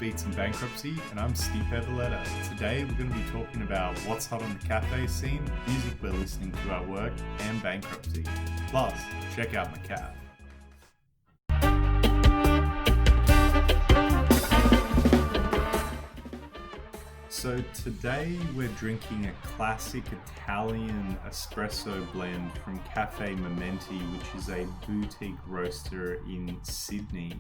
Beats in Bankruptcy, and I'm Steve Eveletta. Today we're going to be talking about what's hot on the cafe scene, music we're listening to at work, and bankruptcy. Plus, check out my cat. So today we're drinking a classic Italian espresso blend from Cafe Momenti, which is a boutique roaster in Sydney.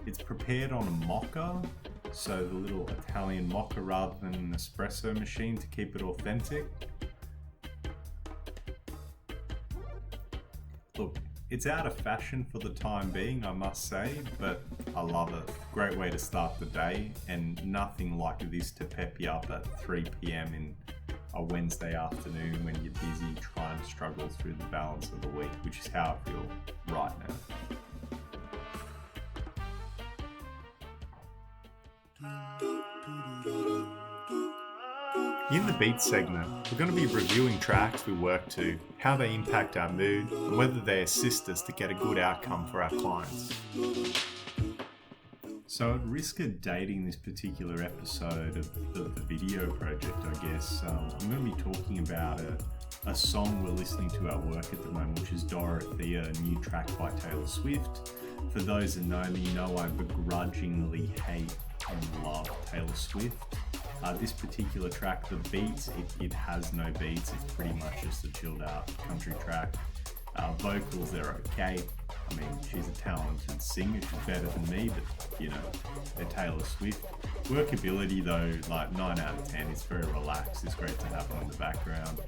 It's prepared on a mocha, so the little Italian mocha rather than an espresso machine to keep it authentic. Look, it's out of fashion for the time being, I must say, but I love it. Great way to start the day, and nothing like this to pep you up at 3 p.m. in a Wednesday afternoon when you're busy trying to struggle through the balance of the week, which is how I feel right now. In the Beats segment, we're going to be reviewing tracks we work to, how they impact our mood, and whether they assist us to get a good outcome for our clients. So at risk of dating this particular episode of the video project, I guess, I'm going to be talking about a song we're listening to at work at the moment, which is Dorothea, a new track by Taylor Swift. For those that know me, know I begrudgingly hate and love Taylor Swift. This particular track, the beats, it has no beats. It's pretty much just a chilled out country track. Vocals, they're okay. I mean, she's a talented singer. She's better than me, but you know, they're Taylor Swift. Workability though, like 9 out of 10. It's very relaxed. It's great to have it in the background.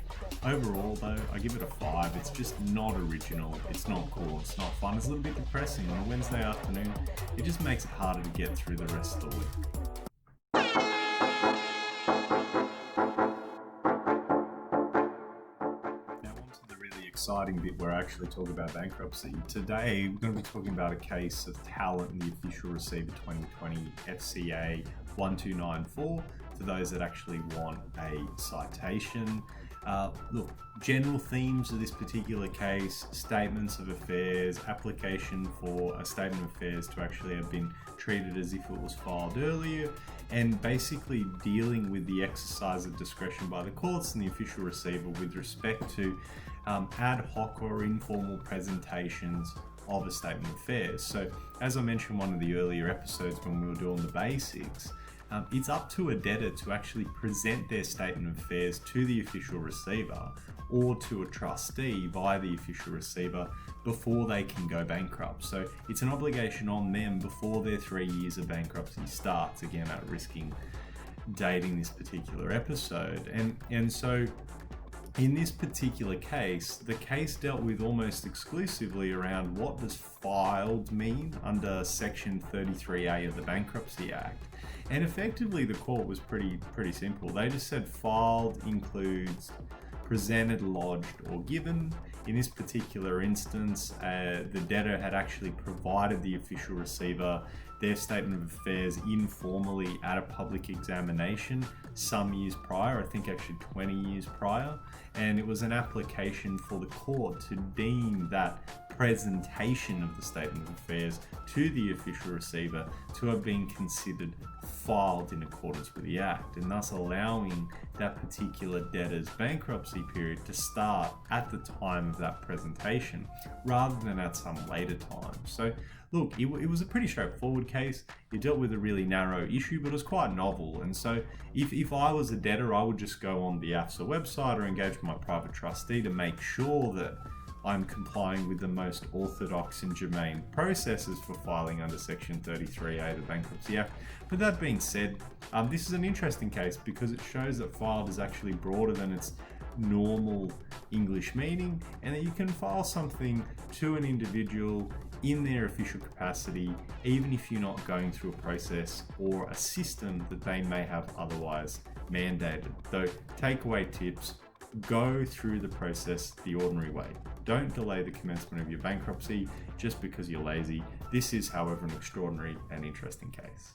Overall though, I give it a 5. It's just not original. It's not cool. It's not fun. It's a little bit depressing on a Wednesday afternoon. It just makes it harder to get through the rest of the week. Exciting bit where I actually talk about bankruptcy. Today, we're going to be talking about a case of Talent in the Official Receiver 2020 FCA 1294 for those that actually want a citation. Look, general themes of this particular case: statements of affairs, application for a statement of affairs to actually have been treated as if it was filed earlier, and basically dealing with the exercise of discretion by the courts and the official receiver with respect to ad hoc or informal presentations of a statement of affairs. So as I mentioned in one of the earlier episodes when we were doing the basics, it's up to a debtor to actually present their statement of affairs to the official receiver or to a trustee via the official receiver before they can go bankrupt. So it's an obligation on them before their 3 years of bankruptcy starts, again at risking dating this particular episode. And so in this particular case, the case dealt with almost exclusively around what does filed mean under Section 33A of the Bankruptcy Act. And effectively the court was pretty simple. They just said filed includes presented, lodged, or given. In this particular instance, the debtor had actually provided the official receiver their statement of affairs informally at a public examination some years prior, I think actually 20 years prior, and it was an application for the court to deem that presentation of the statement of affairs to the official receiver to have been considered filed in accordance with the Act, and thus allowing that particular debtor's bankruptcy period to start at the time of that presentation rather than at some later time. So look, it was a pretty straightforward case. It dealt with a really narrow issue, but it was quite novel. And so if I was a debtor, I would just go on the AFSA website or engage with my private trustee to make sure that I'm complying with the most orthodox and germane processes for filing under Section 33A of the Bankruptcy Act. But that being said, this is an interesting case because it shows that filed is actually broader than its normal English meaning, and that you can file something to an individual in their official capacity, even if you're not going through a process or a system that they may have otherwise mandated. Though, takeaway tips: go through the process the ordinary way. Don't delay the commencement of your bankruptcy just because you're lazy. This is, however, an extraordinary and interesting case.